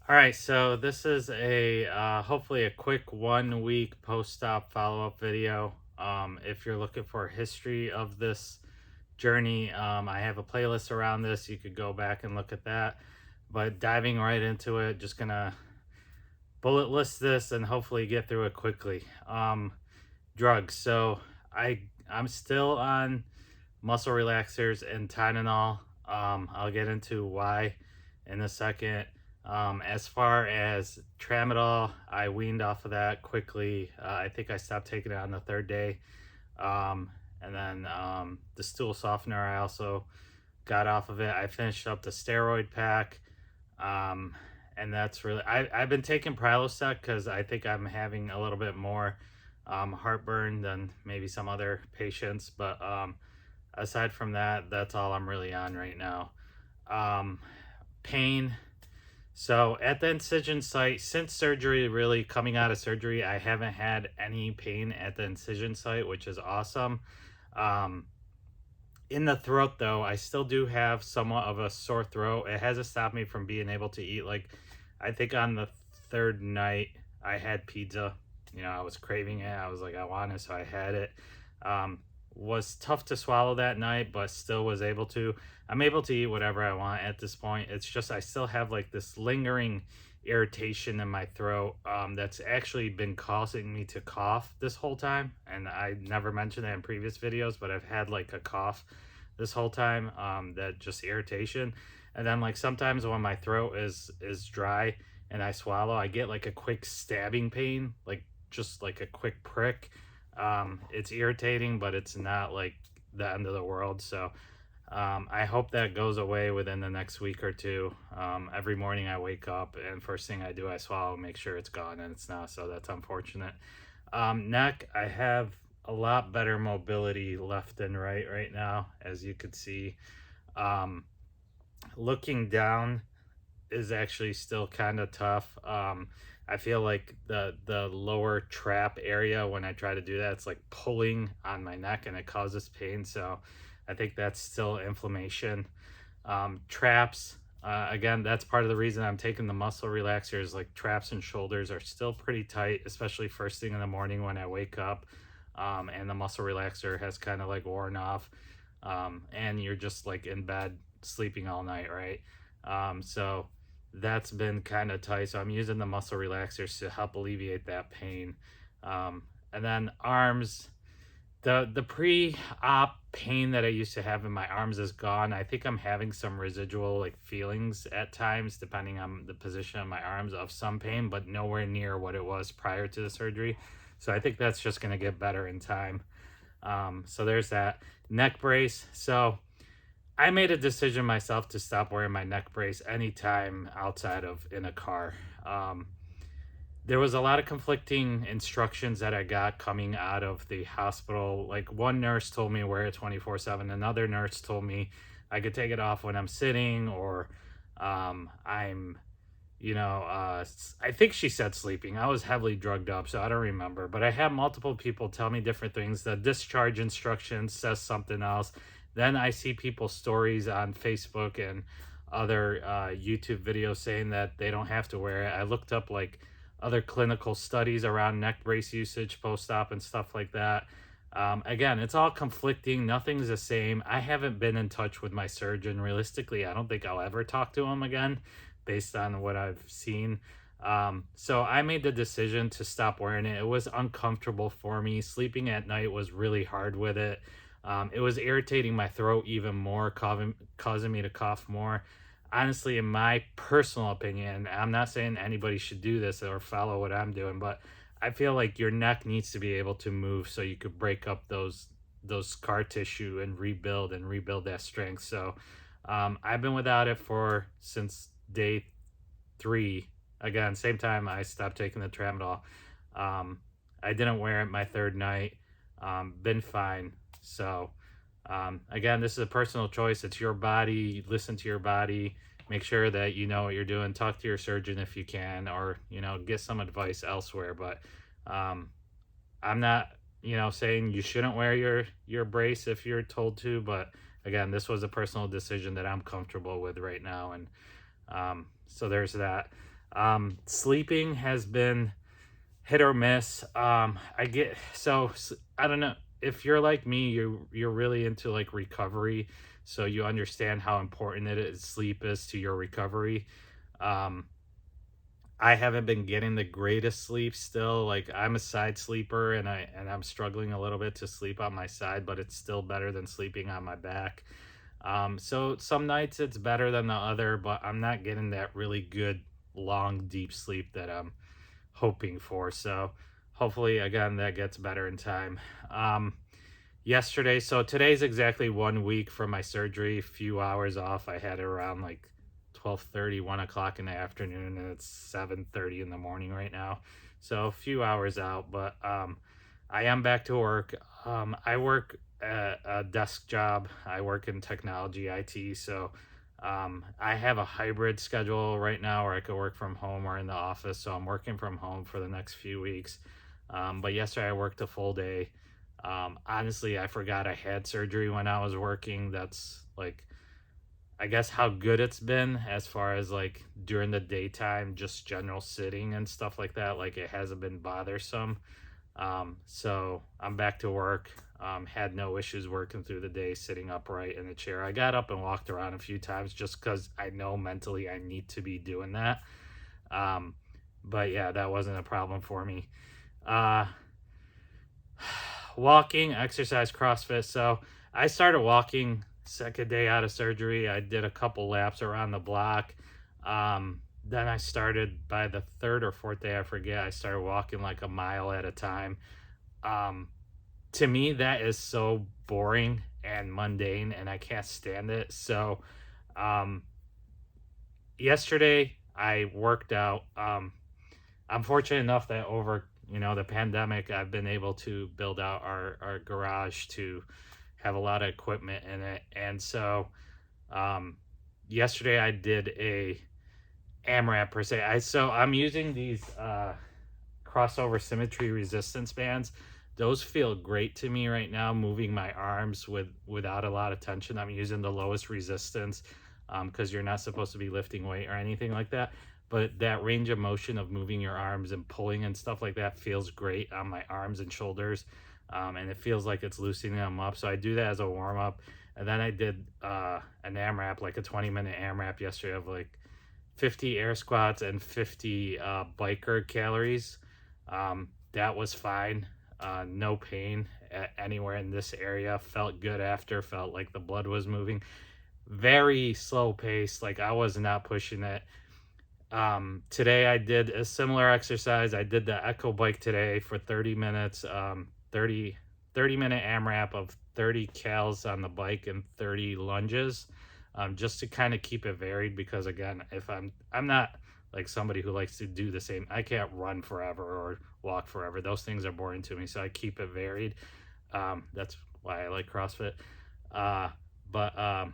All right, so this is a hopefully a quick 1 week post-op follow-up video. If you're looking for a history of this journey, I have a playlist around this. You could go back and look at that. But diving right into it, just gonna bullet list this and hopefully get through it quickly. Drugs. So I'm still on muscle relaxers and Tylenol. I'll get into why in a second. As far as tramadol, I weaned off of that quickly. I think I stopped taking it on the third day. And then the stool softener, I also got off of it. I finished up the steroid pack. Um, and that's really, I've been taking Prilosec because I think I'm having a little bit more heartburn than maybe some other patients. But aside from that, that's all I'm really on right now. Um, Pain. So at the incision site, since surgery, really coming out of surgery, I haven't had any pain at the incision site, which is awesome. Um, in the throat, though, I still do have somewhat of a sore throat. It hasn't stopped me from being able to eat. Like, I think on the third night, I had pizza. You know, I was craving it. I was like, I want it, so I had it. Um, was tough to swallow that night, but still was able to. I'm able to eat whatever I want at this point. It's just I still have like this lingering irritation in my throat that's actually been causing me to cough this whole time. And I never mentioned that in previous videos, but I've had like a cough this whole time, that just irritation. And then like sometimes when my throat is dry and I swallow, I get like a quick stabbing pain, like just like a quick prick. It's irritating, but it's not like the end of the world. So I hope that goes away within the next week or two. Every morning I wake up and first thing I do, I swallow, make sure it's gone, and it's not. So that's unfortunate. Neck, I have a lot better mobility left and right now, as you could see. Um, Looking down is actually still kind of tough. I feel like the lower trap area when I try to do that, it's like pulling on my neck and it causes pain. So I think that's still inflammation. Traps, again, that's part of the reason I'm taking the muscle relaxers. Like traps and shoulders are still pretty tight, especially first thing in the morning when I wake up. And the muscle relaxer has kind of like worn off. And you're just like in bed sleeping all night, right? So that's been kind of tight. So I'm using the muscle relaxers to help alleviate that pain. And then arms, the pre-op pain that I used to have in my arms is gone. I think I'm having some residual like feelings at times, depending on the position of my arms, of some pain, but nowhere near what it was prior to the surgery. So I think that's just going to get better in time. So there's that. Neck brace. So I made a decision myself to stop wearing my neck brace anytime outside of in a car. There was a lot of conflicting instructions that I got coming out of the hospital. Like one nurse told me wear it 24/7. Another nurse told me I could take it off when I'm sitting or I'm, I think she said sleeping. I was heavily drugged up, so I don't remember. But I had multiple people tell me different things. The discharge instruction says something else. Then I see people's stories on Facebook and other YouTube videos saying that they don't have to wear it. I looked up like other clinical studies around neck brace usage post-op and stuff like that. Again, it's all conflicting. Nothing's the same. I haven't been in touch with my surgeon. Realistically, I don't think I'll ever talk to him again based on what I've seen. So I made the decision to stop wearing it. It was uncomfortable for me. Sleeping at night was really hard with it. It was irritating my throat even more, causing me to cough more. Honestly, in my personal opinion, I'm not saying anybody should do this or follow what I'm doing, but I feel like your neck needs to be able to move so you could break up those scar tissue and rebuild that strength. So I've been without it for since day 3. Again, same time I stopped taking the tramadol. I didn't wear it my third night. Been fine. So again, this is a personal choice. It's your body. Listen to your body. Make sure that you know what you're doing. Talk to your surgeon if you can, or get some advice elsewhere. But I'm not saying you shouldn't wear your brace if you're told to. But again, this was a personal decision that I'm comfortable with right now, and so there's that. Sleeping has been hit or miss. I don't know if you're like me, you're really into like recovery, so you understand how important sleep is to your recovery. Um, I haven't been getting the greatest sleep still. Like I'm a side sleeper and I'm struggling a little bit to sleep on my side, but it's still better than sleeping on my back. So some nights it's better than the other, but I'm not getting that really good long deep sleep that I'm hoping for. So hopefully again that gets better in time. So today's exactly 1 week from my surgery, few hours off. I had it around like 12:30, 1 o'clock in the afternoon, and it's 7:30 in the morning right now. So a few hours out, but I am back to work. I work a desk job. I work in technology IT, so I have a hybrid schedule right now where I could work from home or in the office. So I'm working from home for the next few weeks. But yesterday I worked a full day. Honestly, I forgot I had surgery when I was working. That's like, I guess how good it's been as far as like during the daytime, just general sitting and stuff like that. Like it hasn't been bothersome. So I'm back to work. Had no issues working through the day, sitting upright in the chair. I got up and walked around a few times just because I know mentally I need to be doing that. Um, but yeah, that wasn't a problem for me. Uh, Walking, exercise, CrossFit. So I started walking second day out of surgery. I did a couple laps around the block. Then I started by the third or fourth day, I forget, I started walking like a mile at a time. Um, to me, that is so boring and mundane, and I can't stand it. So, um, yesterday I worked out. I'm fortunate enough that over the pandemic, I've been able to build out our garage to have a lot of equipment in it, and so um, yesterday I did a AMRAP per se. I'm using these crossover symmetry resistance bands. Those feel great to me right now, moving my arms without a lot of tension. I'm using the lowest resistance because you're not supposed to be lifting weight or anything like that. But that range of motion of moving your arms and pulling and stuff like that feels great on my arms and shoulders. And it feels like it's loosening them up. So I do that as a warm up. And then I did an AMRAP, like a 20-minute AMRAP yesterday of like 50 air squats and 50 biker calories. That was fine. No pain anywhere in this area. Felt good after. Felt like the blood was moving. Very slow pace. Like I was not pushing it. Today I did a similar exercise. I did the Echo bike today for 30 minutes. 30-minute AMRAP of 30 cals on the bike and 30 lunges. Just to kind of keep it varied, because again, if I'm not like somebody who likes to do the same. I can't run forever or walk forever. Those things are boring to me, so I keep it varied. That's why I like CrossFit. But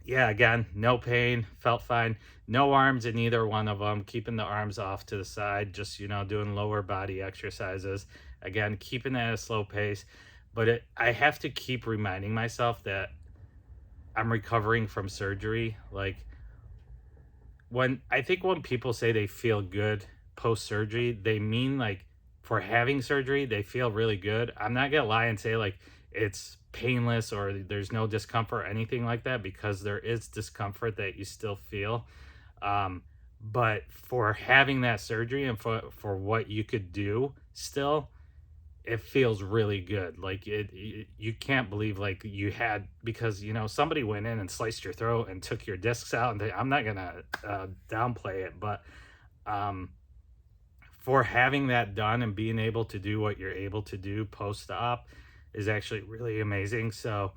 yeah, again, no pain, felt fine. No arms in either one of them. Keeping the arms off to the side, just doing lower body exercises. Again, keeping it at a slow pace. But I have to keep reminding myself that I'm recovering from surgery. Like when people say they feel good post surgery, they mean like for having surgery, they feel really good. I'm not gonna lie and say like it's painless or there's no discomfort or anything like that, because there is discomfort that you still feel. But for having that surgery and for what you could do still, it feels really good. Like you can't believe like you had, because somebody went in and sliced your throat and took your discs out, and I'm not gonna downplay it, but for having that done and being able to do what you're able to do post-op is actually really amazing. So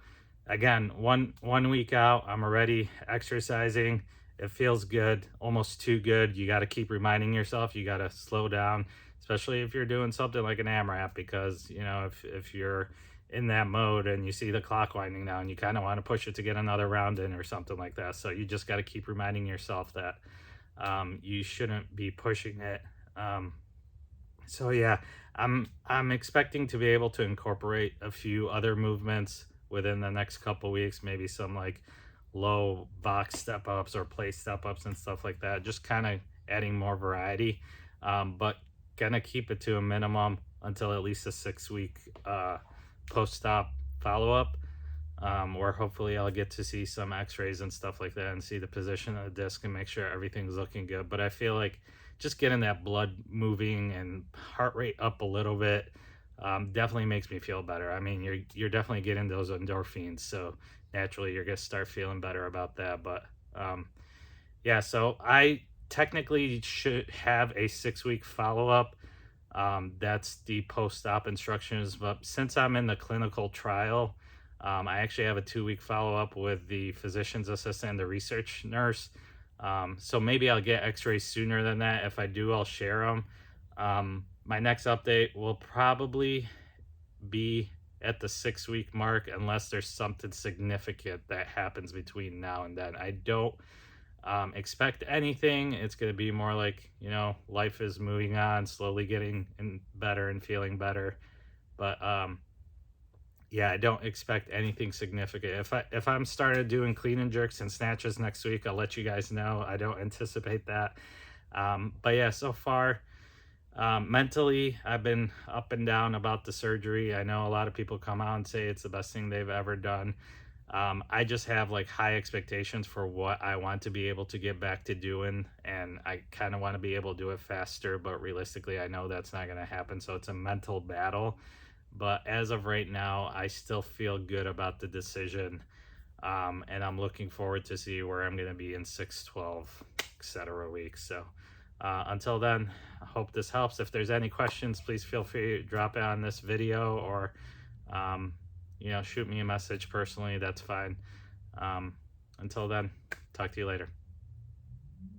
again, one week out, I'm already exercising. It feels good, almost too good. You got to keep reminding yourself, you got to slow down, especially if you're doing something like an AMRAP, because if you're in that mode and you see the clock winding down, you kind of want to push it to get another round in or something like that. So you just got to keep reminding yourself that you shouldn't be pushing it. So yeah, I'm expecting to be able to incorporate a few other movements within the next couple weeks, maybe some like low box step ups or plate step ups and stuff like that. Just kind of adding more variety, but gonna keep it to a minimum until at least a 6 week post-op follow-up, where hopefully I'll get to see some x-rays and stuff like that and see the position of the disc and make sure everything's looking good. But I feel like just getting that blood moving and heart rate up a little bit definitely makes me feel better. I mean, you're definitely getting those endorphins, so naturally you're gonna start feeling better about that. But yeah, so I technically should have a 6 week follow-up. That's the post-op instructions. But since I'm in the clinical trial, I actually have a 2 week follow-up with the physician's assistant and the research nurse. So maybe I'll get x-rays sooner than that. If I do, I'll share them. My next update will probably be at the 6 week mark unless there's something significant that happens between now and then. I don't expect anything. It's going to be more like, life is moving on, slowly getting better and feeling better. But yeah, I don't expect anything significant. If I'm started doing clean and jerks and snatches next week, I'll let you guys know. I don't anticipate that. But yeah, so far, mentally, I've been up and down about the surgery. I know a lot of people come out and say it's the best thing they've ever done. I just have like high expectations for what I want to be able to get back to doing, and I kind of want to be able to do it faster, but realistically I know that's not going to happen, so it's a mental battle. But as of right now, I still feel good about the decision, and I'm looking forward to see where I'm going to be in 6, 12, etc. weeks. So until then, I hope this helps. If there's any questions, please feel free to drop it on this video, or shoot me a message personally. That's fine. Until then, talk to you later.